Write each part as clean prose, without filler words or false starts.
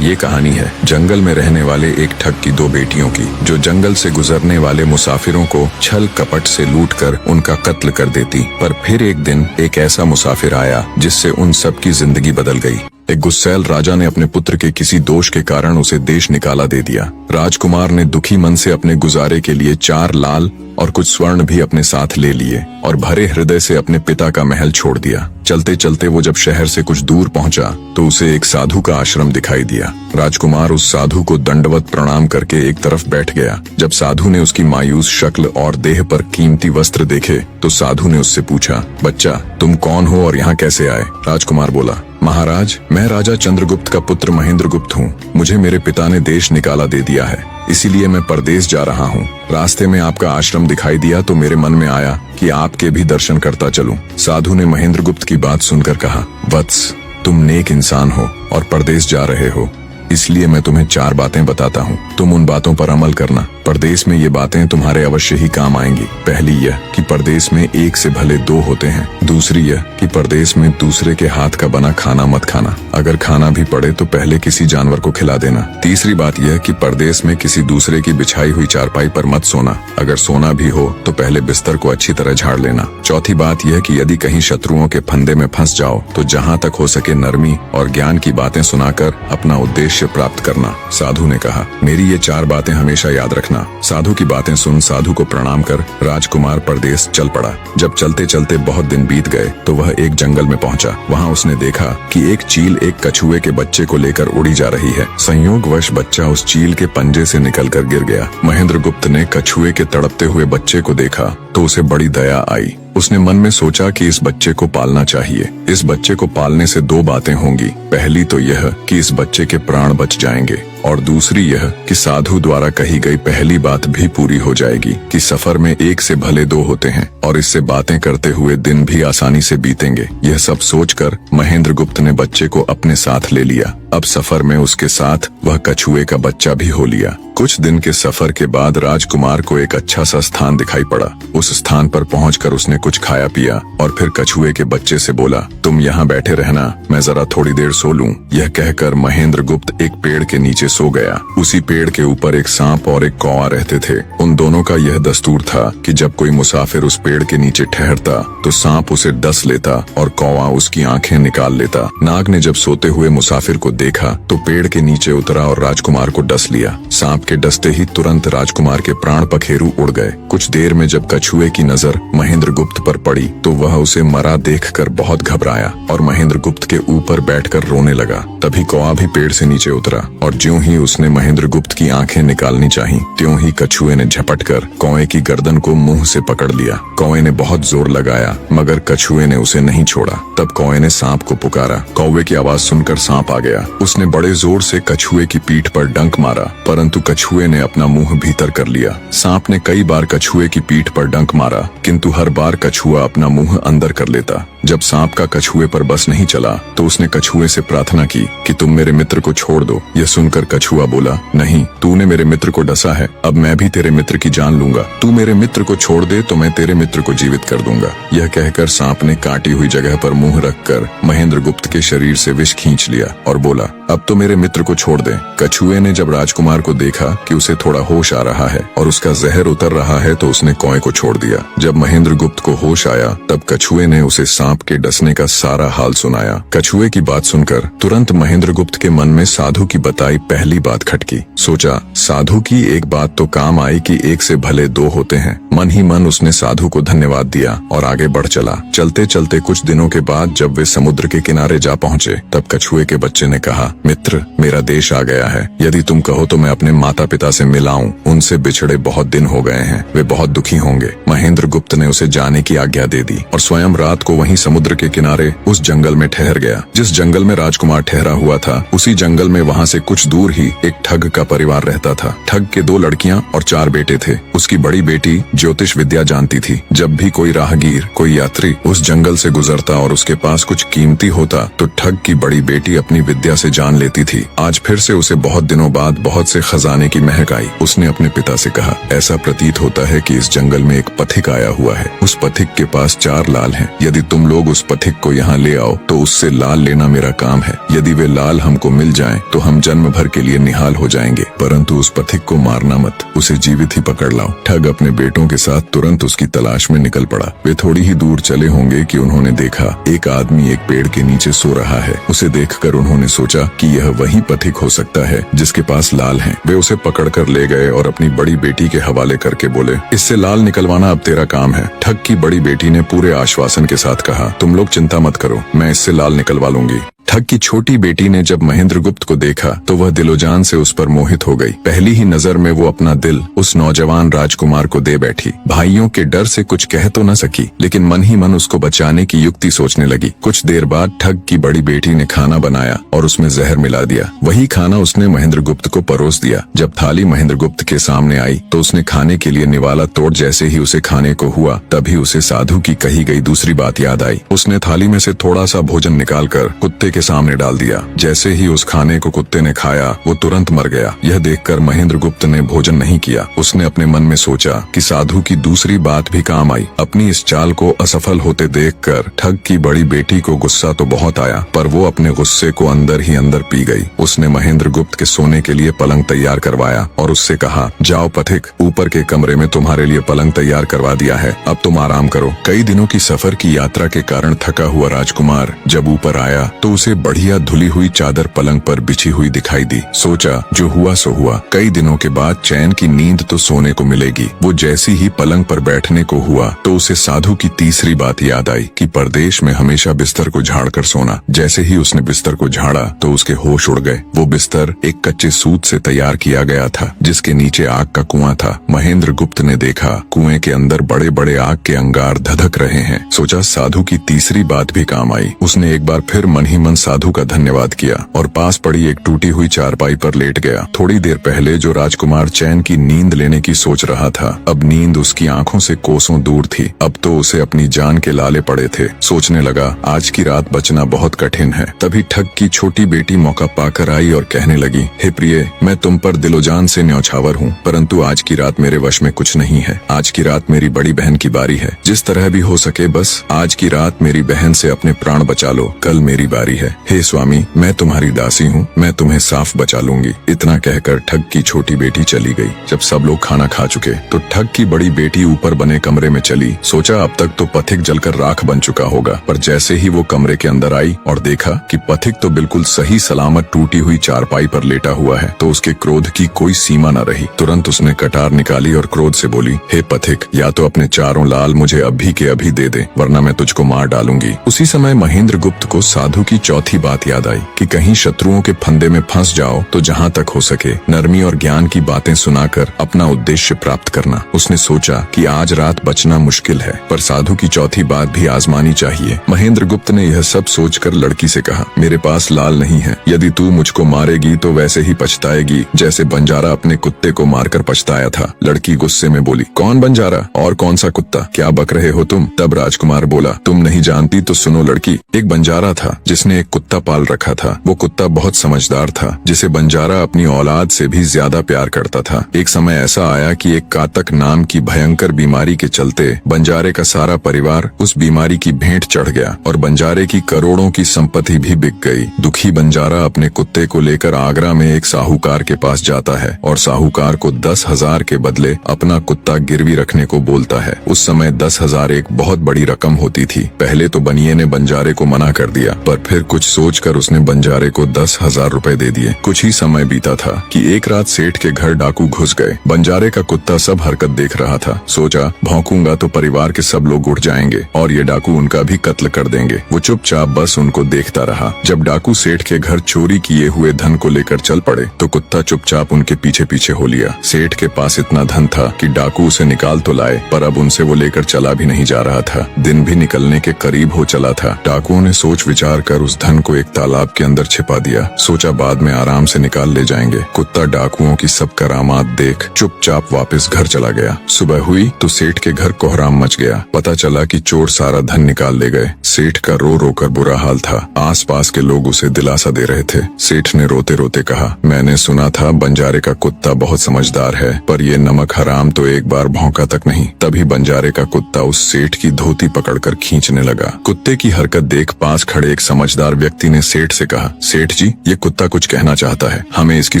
ये कहानी है जंगल में रहने वाले एक ठग की दो बेटियों की, जो जंगल से गुजरने वाले मुसाफिरों को छल कपट से लूटकर उनका कत्ल कर देती। पर फिर एक दिन एक ऐसा मुसाफिर आया जिससे उन सब की जिंदगी बदल गई। एक गुस्सैल राजा ने अपने पुत्र के किसी दोष के कारण उसे देश निकाला दे दिया। राजकुमार ने दुखी मन से अपने गुजारे के लिए 4 लाल और कुछ स्वर्ण भी अपने साथ ले लिए और भरे हृदय से अपने पिता का महल छोड़ दिया। चलते चलते वो जब शहर से कुछ दूर पहुंचा तो उसे एक साधु का आश्रम दिखाई दिया। राजकुमार उस साधु को दंडवत प्रणाम करके एक तरफ बैठ गया। जब साधु ने उसकी मायूस शक्ल और देह पर कीमती वस्त्र देखे तो साधु ने उससे पूछा, बच्चा तुम कौन हो और यहाँ कैसे आए? राजकुमार बोला, महाराज मैं राजा चंद्रगुप्त का पुत्र महेंद्रगुप्त हूँ। मुझे मेरे पिता ने देश निकाला दे दिया है, इसीलिए मैं परदेश जा रहा हूँ। रास्ते में आपका आश्रम दिखाई दिया तो मेरे मन में आया कि आपके भी दर्शन करता चलूं। साधु ने महेंद्रगुप्त की बात सुनकर कहा, वत्स तुम नेक इंसान हो और परदेश जा रहे हो, इसलिए मैं तुम्हें 4 बातें बताता हूँ। तुम उन बातों पर अमल करना। परदेश में ये बातें तुम्हारे अवश्य ही काम आएंगी। पहली यह कि परदेश में एक से भले 2 होते हैं। दूसरी यह कि परदेश में दूसरे के हाथ का बना खाना मत खाना। अगर खाना भी पड़े तो पहले किसी जानवर को खिला देना। तीसरी बात यह कि परदेश में किसी दूसरे की बिछाई हुई चारपाई पर मत सोना। अगर सोना भी हो तो पहले बिस्तर को अच्छी तरह झाड़ लेना। चौथी बात यह कि यदि कहीं शत्रुओं के फंदे में फंस जाओ तो जहाँ तक हो सके नरमी और ज्ञान की बातें सुनाकर अपना उद्देश्य प्राप्त करना। साधु ने कहा, मेरी ये 4 बातें हमेशा याद रखना। साधु की बातें सुन साधु को प्रणाम कर राजकुमार परदेश चल पड़ा। जब चलते चलते बहुत दिन बीत गए तो वह एक जंगल में पहुंचा। वहां उसने देखा कि एक चील एक कछुए के बच्चे को लेकर उड़ी जा रही है। संयोगवश बच्चा उस चील के पंजे से निकलकर गिर गया। महेंद्रगुप्त ने कछुए के तड़पते हुए बच्चे को देखा तो उसे बड़ी दया आई। उसने मन में सोचा कि इस बच्चे को पालना चाहिए। इस बच्चे को पालने से 2 बातें होंगी। पहली तो यह कि इस बच्चे के प्राण बच जाएंगे और दूसरी यह कि साधु द्वारा कही गई पहली बात भी पूरी हो जाएगी कि सफर में एक से भले 2 होते हैं और इससे बातें करते हुए दिन भी आसानी से बीतेंगे। यह सब सोचकर महेंद्रगुप्त ने बच्चे को अपने साथ ले लिया। अब सफर में उसके साथ वह कछुए का बच्चा भी हो लिया। कुछ दिन के सफर के बाद राजकुमार को एक अच्छा सा स्थान दिखाई पड़ा। उस स्थान पर पहुंचकर उसने कुछ खाया पिया और फिर कछुए के बच्चे से बोला, तुम यहाँ बैठे रहना, मैं जरा थोड़ी देर सो लूं। यह कहकर महेंद्रगुप्त एक पेड़ के नीचे सो गया। उसी पेड़ के ऊपर एक सांप और एक कौवा रहते थे। उन दोनों का यह दस्तूर था कि जब कोई मुसाफिर उस पेड़ के नीचे ठहरता तो सांप उसे डस लेता और कौवा उसकी आंखें निकाल लेता। नाग ने जब सोते हुए मुसाफिर को देखा तो पेड़ के नीचे उतरा और राजकुमार को डस लिया। सांप के डसते ही तुरंत राजकुमार के प्राण पखेरु उड़ गए। कुछ देर में जब कछुए की नजर महेंद्रगुप्त पर पड़ी तो वह उसे मरा देखकर बहुत घबराया और महेंद्रगुप्त के ऊपर बैठकर रोने लगा। तभी कौवा भी पेड़ से नीचे उतरा और ज्यों ही उसने महेंद्रगुप्त की आंखें निकालनी चाही त्यों ही कछुए ने झपटकर कौवे की गर्दन को मुंह से पकड़ लिया। कौवे ने बहुत जोर लगाया मगर कछुए ने उसे नहीं छोड़ा। तब कौवे ने सांप को पुकारा। कौवे की आवाज सुनकर सांप आ गया। उसने बड़े जोर से कछुए की पीठ पर डंक मारा परंतु कछुए ने अपना मुंह भीतर कर लिया। सांप ने कई बार कछुए की पीठ पर डंक मारा किंतु हर बार कछुआ अपना मुंह अंदर कर लेता। जब सांप का कछुए पर बस नहीं चला तो उसने कछुए से प्रार्थना की कि तुम मेरे मित्र को छोड़ दो। यह सुनकर कछुआ बोला, नहीं, तूने मेरे मित्र को डसा है, अब मैं भी तेरे मित्र की जान लूंगा। तू मेरे मित्र को छोड़ दे तो मैं तेरे मित्र को जीवित कर दूंगा। यह कहकर सांप ने काटी हुई जगह पर मुंह रखकर महेंद्रगुप्त के शरीर से विष खींच लिया और बोला, अब तो मेरे मित्र को छोड़ दे। कछुए ने जब राजकुमार को देखा कि उसे थोड़ा होश आ रहा है और उसका जहर उतर रहा है तो उसने कौवे को छोड़ दिया। जब महेंद्रगुप्त को होश आया तब कछुए ने उसे सांप के डसने का सारा हाल सुनाया। कछुए की बात सुनकर तुरंत महेंद्रगुप्त के मन में साधु की बताई पहली बात खटकी। सोचा, साधु की एक बात तो काम आई कि एक से भले 2 होते हैं। मन ही मन उसने साधु को धन्यवाद दिया और आगे बढ़ चला। चलते चलते कुछ दिनों के बाद जब वे समुद्र के किनारे जा पहुंचे तब कछुए के बच्चे ने कहा, मित्र, मेरा देश आ गया है। यदि तुम कहो तो मैं अपने माता पिता से मिलाऊं। उनसे बिछड़े बहुत दिन हो गए हैं, वे बहुत दुखी होंगे। महेंद्रगुप्त ने उसे जाने की आज्ञा दे दी और स्वयं रात को वहीं समुद्र के किनारे उस जंगल में ठहर गया। जिस जंगल में राजकुमार ठहरा हुआ था उसी जंगल में वहां से कुछ दूर दूर ही एक ठग का परिवार रहता था। ठग के 2 लड़कियां और 4 बेटे थे। उसकी बड़ी बेटी ज्योतिष विद्या जानती थी। जब भी कोई राहगीर, कोई यात्री उस जंगल से गुजरता और उसके पास कुछ कीमती होता तो ठग की बड़ी बेटी अपनी विद्या से जान लेती थी। आज फिर से उसे बहुत दिनों बाद बहुत से खजाने की महक आई। उसने अपने पिता से कहा, ऐसा प्रतीत होता है कि इस जंगल में एक पथिक आया हुआ है। उस पथिक के पास 4 लाल हैं। यदि तुम लोग उस पथिक को यहाँ ले आओ तो उससे लाल लेना मेरा काम है। यदि वे लाल हमको मिल जाएं तो हम जन्म भर के लिए निहाल हो जाएंगे, परंतु उस पथिक को मारना मत, उसे जीवित ही पकड़ लाओ। ठग अपने बेटों के साथ तुरंत उसकी तलाश में निकल पड़ा। वे थोड़ी ही दूर चले होंगे कि उन्होंने देखा एक आदमी एक पेड़ के नीचे सो रहा है। उसे देखकर उन्होंने सोचा कि यह वही पथिक हो सकता है जिसके पास लाल हैं। वे उसे पकड़कर ले गए और अपनी बड़ी बेटी के हवाले करके बोले, इससे लाल निकलवाना अब तेरा काम है। ठग की बड़ी बेटी ने पूरे आश्वासन के साथ कहा, तुम लोग चिंता मत करो, मैं इससे लाल निकलवा लूंगी। ठग की छोटी बेटी ने जब महेंद्रगुप्त को देखा तो वह दिलोजान से उस पर मोहित हो गई। पहली ही नजर में वो अपना दिल उस नौजवान राजकुमार को दे बैठी। भाइयों के डर से कुछ कह तो न सकी, लेकिन मन ही मन उसको बचाने की युक्ति सोचने लगी। कुछ देर बाद ठग की बड़ी बेटी ने खाना बनाया और उसमें जहर मिला दिया। वही खाना उसने महेंद्रगुप्त को परोस दिया। जब थाली महेंद्रगुप्त के सामने आई तो उसने खाने के लिए निवाला तोड़ जैसे ही उसे खाने को हुआ तभी उसे साधु की कही गई दूसरी बात याद आई। उसने थाली में से थोड़ा सा भोजन निकालकर कुत्ते के सामने डाल दिया। जैसे ही उस खाने को कुत्ते ने खाया वो तुरंत मर गया। यह देखकर महेंद्रगुप्त ने भोजन नहीं किया। उसने अपने मन में सोचा कि साधु की दूसरी बात भी काम आई। अपनी इस चाल को असफल होते देखकर ठग की बड़ी बेटी को गुस्सा तो बहुत आया, पर वो अपने गुस्से को अंदर ही अंदर पी गई। उसने महेंद्रगुप्त के सोने के लिए पलंग तैयार करवाया और उससे कहा, जाओ पथिक, ऊपर के कमरे में तुम्हारे लिए पलंग तैयार करवा दिया है, अब तुम आराम करो। कई दिनों की सफर की यात्रा के कारण थका हुआ राजकुमार जब ऊपर आया तो उसे बढ़िया धुली हुई चादर पलंग पर बिछी हुई दिखाई दी। सोचा जो हुआ सो हुआ, कई दिनों के बाद चैन की नींद तो सोने को मिलेगी। वो जैसी ही पलंग पर बैठने को हुआ तो उसे साधु की तीसरी बात याद आई कि परदेश में हमेशा बिस्तर को झाड़कर सोना। जैसे ही उसने बिस्तर को झाड़ा तो उसके होश उड़ गए। वो बिस्तर एक कच्चे सूत से तैयार किया गया था जिसके नीचे आग का कुआं था। महेंद्रगुप्त ने देखा कुएं के अंदर बड़े बड़े आग के अंगार धधक रहे हैं। सोचा साधु की तीसरी बात भी काम आई। उसने एक बार फिर मन ही मन साधु का धन्यवाद किया और पास पड़ी एक टूटी हुई चारपाई पर लेट गया। थोड़ी देर पहले जो राजकुमार चैन की नींद लेने की सोच रहा था, अब नींद उसकी आंखों से कोसों दूर थी। अब तो उसे अपनी जान के लाले पड़े थे। सोचने लगा आज की रात बचना बहुत कठिन है। तभी ठग की छोटी बेटी मौका पाकर आई और कहने लगी, हे प्रिय, मैं तुम पर दिलोजान से न्यौछावर हूँ, परंतु आज की रात मेरे वश में कुछ नहीं है। आज की रात मेरी बड़ी बहन की बारी है। जिस तरह भी हो सके बस आज की रात मेरी बहन से अपने प्राण बचा लो, कल मेरी बारी है। हे स्वामी, मैं तुम्हारी दासी हूँ, मैं तुम्हें साफ बचा लूंगी। इतना कहकर ठग की छोटी बेटी चली गई। जब सब लोग खाना खा चुके तो ठग की बड़ी बेटी ऊपर बने कमरे में चली। सोचा अब तक तो पथिक जलकर राख बन चुका होगा, पर जैसे ही वो कमरे के अंदर आई और देखा कि पथिक तो बिल्कुल सही सलामत टूटी हुई चारपाई पर लेटा हुआ है तो उसके क्रोध की कोई सीमा न रही। तुरंत उसने कटार निकाली और क्रोध से बोली, हे पथिक, या तो अपने 4 लाल मुझे अभी के अभी दे दे, वरना मैं तुझको मार डालूंगी। उसी समय महेंद्रगुप्त को साधु की चौथी बात याद आई कि कहीं शत्रुओं के फंदे में फंस जाओ तो जहाँ तक हो सके नरमी और ज्ञान की बातें सुनाकर अपना उद्देश्य प्राप्त करना। उसने सोचा कि आज रात बचना मुश्किल है, पर साधु की चौथी बात भी आजमानी चाहिए। महेंद्रगुप्त ने यह सब सोचकर लड़की से कहा, मेरे पास लाल नहीं है। यदि तू मुझको मारेगी तो वैसे ही पछताएगी जैसे बंजारा अपने कुत्ते को मारकर पछताया था। लड़की गुस्से में बोली, कौन बंजारा और कौन सा कुत्ता, क्या बक रहे हो तुम? तब राजकुमार बोला, तुम नहीं जानती तो सुनो लड़की, एक बंजारा था जिसने एक कुत्ता पाल रखा था। वो कुत्ता बहुत समझदार था जिसे बंजारा अपनी औलाद से भी ज्यादा प्यार करता था। एक समय ऐसा आया कि एक कातक नाम की भयंकर बीमारी के चलते बंजारे का सारा परिवार उस बीमारी की भेंट चढ़ गया और बंजारे की करोड़ों की संपत्ति भी बिक गई। दुखी बंजारा अपने कुत्ते को लेकर आगरा में एक साहूकार के पास जाता है और साहूकार को 10,000 के बदले अपना कुत्ता गिरवी रखने को बोलता है। उस समय 10,000 एक बहुत बड़ी रकम होती थी। पहले तो बनिए ने बंजारे को मना कर दिया, पर फिर कुछ सोचकर उसने बंजारे को 10,000 रुपए दे दिए। कुछ ही समय बीता था कि एक रात सेठ के घर डाकू घुस गए। बंजारे का कुत्ता सब हरकत देख रहा था। सोचा भौंकूंगा तो परिवार के सब लोग उठ जाएंगे और ये डाकू उनका भी कत्ल कर देंगे। वो चुपचाप बस उनको देखता रहा। जब डाकू सेठ के घर चोरी किए हुए धन को लेकर चल पड़े तो कुत्ता चुपचाप उनके पीछे पीछे हो लिया। सेठ के पास इतना धन था कि डाकू उसे निकाल तो लाए, पर अब उनसे वो लेकर चला भी नहीं जा रहा था। दिन भी निकलने के करीब हो चला था। डाकुओं ने सोच विचार कर उस धन को एक तालाब के अंदर छिपा दिया। सोचा बाद में आराम से निकाल ले जाएंगे। कुत्ता डाकुओं की सब करामात देख चुपचाप वापस घर चला गया। सुबह हुई तो सेठ के घर कोहराम मच गया। पता चला कि चोर सारा धन निकाल ले गए। सेठ का रो रो कर बुरा हाल था। आसपास के लोग उसे दिलासा दे रहे थे। सेठ ने रोते रोते कहा, मैंने सुना था बंजारे का कुत्ता बहुत समझदार है, पर ये नमक हराम तो एक बार भौंका तक नहीं। तभी बंजारे का कुत्ता उस सेठ की धोती पकड़कर खींचने लगा। कुत्ते की हरकत देख पास खड़े एक समझदार व्यक्ति ने सेठ से कहा, सेठ जी, ये कुत्ता कुछ कहना चाहता है, हमें इसकी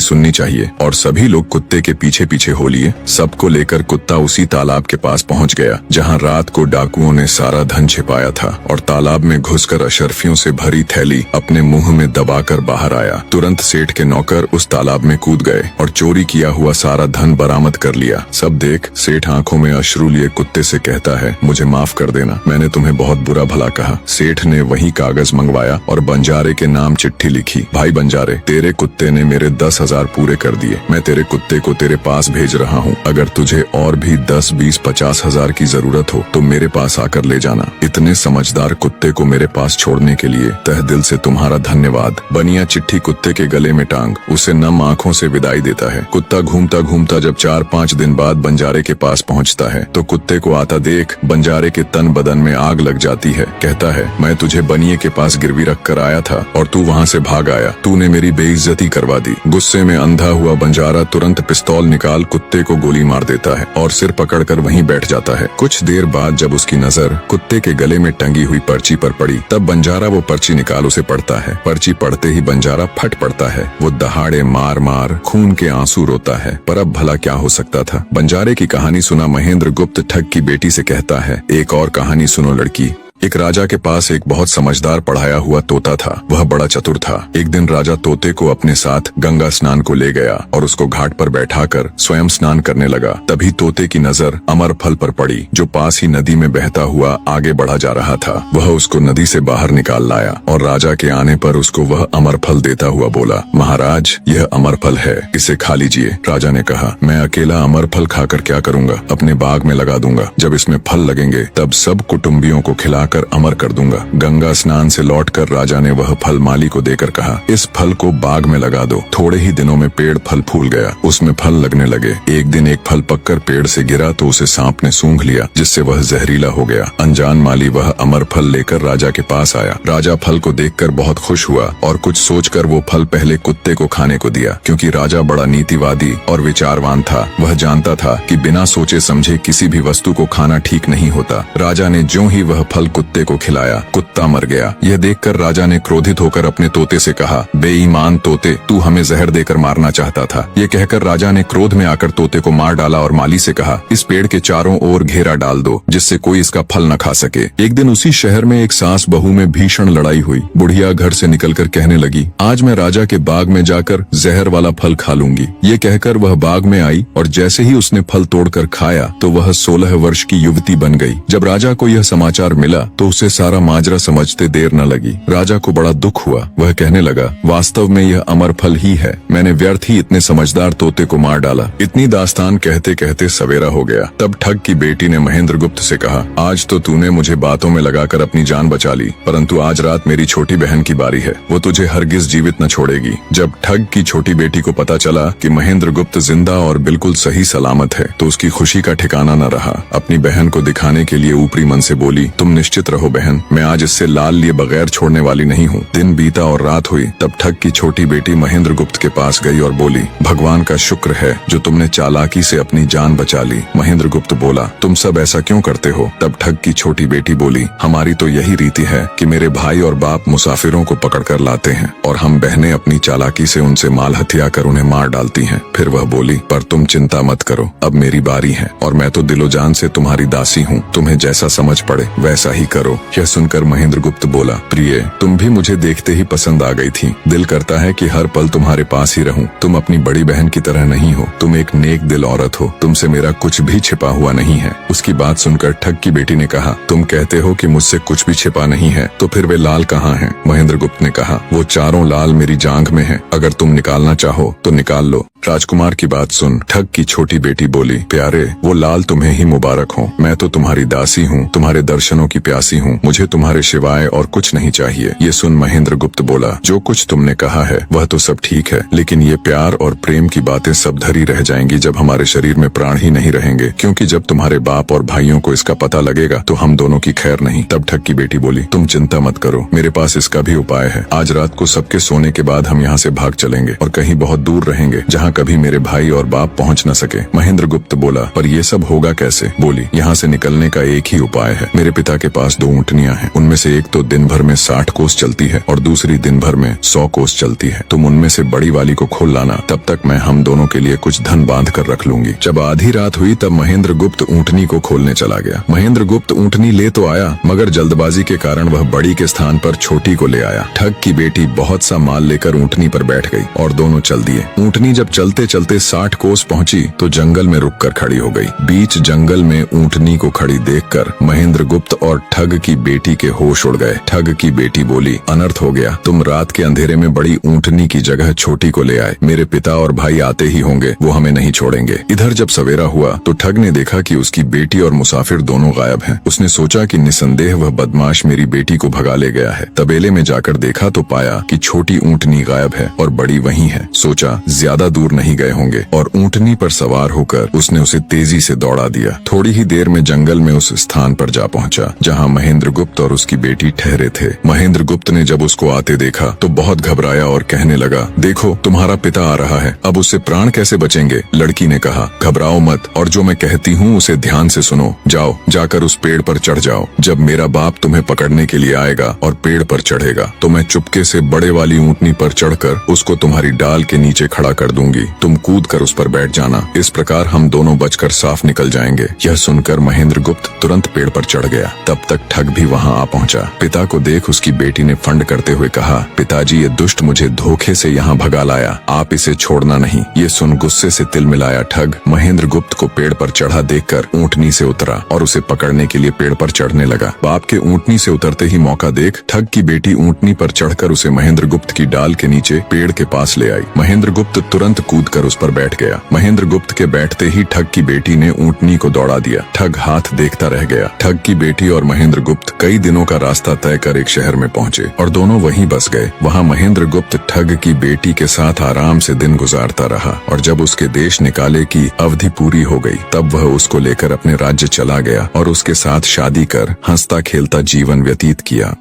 सुननी चाहिए। और सभी लोग कुत्ते के पीछे पीछे हो लिए। सबको लेकर कुत्ता उसी तालाब के पास पहुंच गया जहां रात को डाकुओं ने सारा धन छिपाया था, और तालाब में घुसकर अशर्फियों से भरी थैली अपने मुंह में दबाकर बाहर आया। तुरंत सेठ के नौकर उस तालाब में कूद गए और चोरी किया हुआ सारा धन बरामद कर लिया। सब देख सेठ आंखों में अश्रु लिए कुत्ते से कहता है, मुझे माफ कर देना, मैंने तुम्हें बहुत बुरा भला कहा। सेठ ने वही कागज मंगवाया और बंजारे के नाम चिट्ठी लिखी, भाई बंजारे, तेरे कुत्ते ने मेरे 10,000 पूरे कर दिए। मैं तेरे कुत्ते को तेरे पास भेज रहा हूँ। अगर तुझे और भी 10, 20, 50 हजार की जरूरत हो तो मेरे पास आकर ले जाना। इतने समझदार कुत्ते को मेरे पास छोड़ने के लिए तहे दिल से तुम्हारा धन्यवाद। बनिया चिट्ठी कुत्ते के गले में टांग उसे नम आंखों से विदाई देता है। कुत्ता घूमता घूमता जब 4-5 दिन बाद बंजारे के पास पहुंचता है तो कुत्ते को आता देख बंजारे के तन बदन में आग लग जाती है। कहता है, मैं तुझे बनिए के पास गिरवी रख कर आया था और तू वहाँ से भाग आया। तूने मेरी बेइज्जती करवा दी। गुस्से में अंधा हुआ बंजारा तुरंत पिस्तौल निकाल कुत्ते को गोली मार देता है और सिर पकड़कर वहीं बैठ जाता है। कुछ देर बाद जब उसकी नजर कुत्ते के गले में टंगी हुई पर्ची पर पड़ी तब बंजारा वो पर्ची निकाल उसे पढ़ता है। पर्ची पढ़ते ही बंजारा फट पड़ता है। वो दहाड़े मार मार खून के आंसू रोता है। पर अब भला क्या हो सकता था। बंजारे की कहानी सुना महेंद्र गुप्त ठग की बेटी से कहता है, एक और कहानी सुनो लड़की। एक राजा के पास एक बहुत समझदार पढ़ाया हुआ तोता था। वह बड़ा चतुर था। एक दिन राजा तोते को अपने साथ गंगा स्नान को ले गया और उसको घाट पर बैठाकर स्वयं स्नान करने लगा। तभी तोते की नजर अमर फल पर पड़ी जो पास ही नदी में बहता हुआ आगे बढ़ा जा रहा था। वह उसको नदी से बाहर निकाल लाया और राजा के आने पर उसको वह अमर फल देता हुआ बोला, महाराज, यह अमर फल है, इसे खा लीजिए। राजा ने कहा, मैं अकेला अमर फल खाकर क्या करूंगा, अपने बाग में लगा दूंगा। जब इसमें फल लगेंगे तब सब कुटुंबियों को खिला कर अमर कर दूंगा। गंगा स्नान से लौटकर राजा ने वह फल माली को देकर कहा, इस फल को बाग में लगा दो। थोड़े ही दिनों में पेड़ फल फूल गया, उसमें फल लगने लगे। एक दिन एक फल पककर पेड़ से गिरा तो उसे सांप ने सूंघ लिया, जिससे वह जहरीला हो गया। अनजान माली वह अमर फल लेकर राजा के पास आया। राजा फल को देखकर बहुत खुश हुआ और कुछ सोचकर वो फल पहले कुत्ते को खाने को दिया, क्योंकि राजा बड़ा नीतिवादी और विचारवान था। वह जानता था कि बिना सोचे समझे किसी भी वस्तु को खाना ठीक नहीं होता। राजा ने ज्यों ही वह फल कुत्ते को खिलाया, कुत्ता मर गया। यह देखकर राजा ने क्रोधित होकर अपने तोते से कहा, बेईमान तोते, तू हमें जहर देकर मारना चाहता था। ये कहकर राजा ने क्रोध में आकर तोते को मार डाला और माली से कहा, इस पेड़ के चारों ओर घेरा डाल दो जिससे कोई इसका फल न खा सके। एक दिन उसी शहर में एक सास बहू में भीषण लड़ाई हुई। बुढ़िया घर से निकलकर कहने लगी, आज मैं राजा के बाग में जाकर जहर वाला फल खा लूंगी। ये कहकर वह बाग में आई और जैसे ही उसने फल तोड़कर खाया तो वह 16 वर्ष की युवती बन गई। जब राजा को यह समाचार मिला तो उसे सारा माजरा समझते देर न लगी। राजा को बड़ा दुख हुआ। वह कहने लगा, वास्तव में यह अमर फल ही है, मैंने व्यर्थ ही इतने समझदार तोते को मार डाला। इतनी दास्तान कहते कहते सवेरा हो गया। तब ठग की बेटी ने महेंद्र गुप्त से कहा, आज तो तूने मुझे बातों में लगाकर अपनी जान बचा ली, परंतु आज रात मेरी छोटी बहन की बारी है, वो तुझे हरगिज जीवित न छोड़ेगी। जब ठग की छोटी बेटी को पता चला कि महेंद्र गुप्त जिंदा और बिल्कुल सही सलामत है तो उसकी खुशी का ठिकाना न रहा। अपनी बहन को दिखाने के लिए ऊपरी मन से बोली, तुम निश्चित रहो बहन, मैं आज इससे लाल लिए बगैर छोड़ने वाली नहीं हूँ। दिन बीता और रात हुई। तब ठग की छोटी बेटी महेंद्र गुप्त के पास गई और बोली, भगवान का शुक्र है जो तुमने चालाकी से अपनी जान बचा ली। महेंद्र गुप्त बोला, तुम सब ऐसा क्यों करते हो? तब ठग की छोटी बेटी बोली, हमारी तो यही रीति है कि मेरे भाई और बाप मुसाफिरों को पकड़ कर लाते हैं और हम बहनें अपनी चालाकी से उनसे माल हथिया कर उन्हें मार डालती हैं। फिर वह बोली, पर तुम चिंता मत करो, अब मेरी बारी है और मैं तो दिलो जान से तुम्हारी दासी हूँ, तुम्हें जैसा समझ पड़े वैसा ही करो। यह सुनकर महेंद्र गुप्त बोला, प्रिय, तुम भी मुझे देखते ही पसंद आ गई थी। दिल करता है कि हर पल तुम्हारे पास ही रहूं। तुम अपनी बड़ी बहन की तरह नहीं हो, तुम एक नेक दिल औरत हो, तुमसे मेरा कुछ भी छिपा हुआ नहीं है। उसकी बात सुनकर ठग की बेटी ने कहा, तुम कहते हो कि मुझसे कुछ भी छिपा नहीं है, तो फिर वे लाल कहाँ हैं? महेंद्र गुप्त ने कहा, वो चारों लाल मेरी जांघ में हैं, अगर तुम निकालना चाहो तो निकाल लो। राजकुमार की बात सुन ठग की छोटी बेटी बोली, प्यारे वो लाल तुम्हें ही मुबारक हो। मैं तो तुम्हारी दासी हूँ, तुम्हारे दर्शनों की प्यासी हूँ, मुझे तुम्हारे सिवाय और कुछ नहीं चाहिए। ये सुन महेंद्र गुप्त बोला, जो कुछ तुमने कहा है वह तो सब ठीक है, लेकिन ये प्यार और प्रेम की बातें सब धरी रह जाएंगी जब हमारे शरीर में प्राण ही नहीं रहेंगे, क्योंकि जब तुम्हारे बाप और भाइयों को इसका पता लगेगा तो हम दोनों की खैर नहीं। तब ठग की बेटी बोली, तुम चिंता मत करो, मेरे पास इसका भी उपाय है। आज रात को सबके सोने के बाद हम यहाँ से भाग चलेंगे और कहीं बहुत दूर रहेंगे जहाँ कभी मेरे भाई और बाप पहुँच न सके। महेंद्र गुप्त बोला, पर ये सब होगा कैसे? बोली, यहाँ से निकलने का एक ही उपाय है। मेरे पिता के पास 2 ऊँटनियाँ हैं, उनमें से एक तो दिन भर में 60 कोस चलती है और दूसरी दिन भर में 100 कोस चलती है। तुम उनमें से बड़ी वाली को खोल लाना, तब तक मैं हम दोनों के लिए कुछ धन बांध कर रख लूंगी। जब आधी रात हुई तब महेंद्र गुप्त ऊँटनी को खोलने चला गया। महेंद्र गुप्त ऊँटनी ले तो आया, मगर जल्दबाजी के कारण वह बड़ी के स्थान पर छोटी को ले आया। ठग की बेटी बहुत सा माल लेकर ऊँटनी पर बैठ गई और दोनों चल दिए। ऊँटनी जब चलते चलते 60 कोस पहुंची तो जंगल में रुककर खड़ी हो गई। बीच जंगल में ऊँटनी को खड़ी देखकर महेंद्र गुप्त और ठग की बेटी के होश उड़ गए। ठग की बेटी बोली, अनर्थ हो गया, तुम रात के अंधेरे में बड़ी ऊँटनी की जगह छोटी को ले आए। मेरे पिता और भाई आते ही होंगे, वो हमें नहीं छोड़ेंगे। इधर जब सवेरा हुआ तो ठग ने देखा कि उसकी बेटी और मुसाफिर दोनों गायब हैं। उसने सोचा कि निसंदेह वह बदमाश मेरी बेटी को भगा ले गया है। तबेले में जाकर देखा तो पाया कि छोटी ऊँटनी गायब है और बड़ी वहीं है। सोचा ज्यादा दूर नहीं गए होंगे और ऊँटनी पर सवार होकर उसने उसे तेजी से दौड़ा दिया। थोड़ी ही देर में जंगल में उस स्थान पर जा पहुंचा जहां महेंद्र गुप्त और उसकी बेटी ठहरे थे। महेंद्र गुप्त ने जब उसको आते देखा तो बहुत घबराया और कहने लगा, देखो तुम्हारा पिता आ रहा है, अब उससे प्राण कैसे बचेंगे? लड़की ने कहा, घबराओ मत और जो मैं कहती हूँ उसे ध्यान से सुनो। जाओ, जाकर उस पेड़ पर चढ़ जाओ। जब मेरा बाप तुम्हें पकड़ने के लिए आएगा और पेड़ पर चढ़ेगा तो मैं चुपके से बड़े वाली ऊँटनी पर चढ़कर उसको तुम्हारी डाल के नीचे खड़ा कर दूंगी। तुम कूद कर उस पर बैठ जाना, इस प्रकार हम दोनों बचकर साफ निकल जाएंगे। यह सुनकर महेंद्र गुप्त तुरंत पेड़ पर चढ़ गया। तब तक ठग भी वहां आ पहुंचा। पिता को देख उसकी बेटी ने फंड करते हुए कहा, पिताजी ये दुष्ट मुझे धोखे से यहाँ भगा लाया, आप इसे छोड़ना नहीं। ये सुन गुस्से से तिल मिलाया ठग महेंद्र गुप्त को पेड़ पर चढ़ा देखकर ऊँटनी से उतरा और उसे पकड़ने के लिए पेड़ पर चढ़ने लगा। बाप के ऊँटनी से उतरते ही मौका देख ठग की बेटी ऊँटनी पर चढ़कर उसे महेंद्र गुप्त की डाल के नीचे पेड़ के पास ले आई। महेंद्र गुप्त तुरंत कूदकर उस पर बैठ गया। महेंद्र गुप्त के बैठते ही ठग की बेटी ने ऊँटनी को दौड़ा दिया। ठग हाथ देखता रह गया। ठग की बेटी और महेंद्र गुप्त कई दिनों का रास्ता तय कर एक शहर में पहुंचे और दोनों वहीं बस गए। वहां महेंद्र गुप्त ठग की बेटी के साथ आराम से दिन गुजारता रहा और जब उसके देश निकाले की अवधि पूरी हो गई तब वह उसको लेकर अपने राज्य चला गया और उसके साथ शादी कर हंसता खेलता जीवन व्यतीत किया।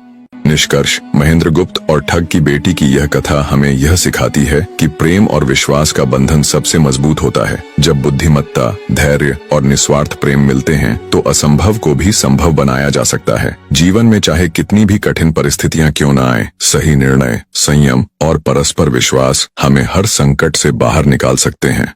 निष्कर्ष, महेंद्र गुप्त और ठग की बेटी की यह कथा हमें यह सिखाती है कि प्रेम और विश्वास का बंधन सबसे मजबूत होता है। जब बुद्धिमत्ता, धैर्य और निस्वार्थ प्रेम मिलते हैं तो असंभव को भी संभव बनाया जा सकता है। जीवन में चाहे कितनी भी कठिन परिस्थितियां क्यों न आए, सही निर्णय, संयम और परस्पर विश्वास हमें हर संकट से बाहर निकाल सकते हैं।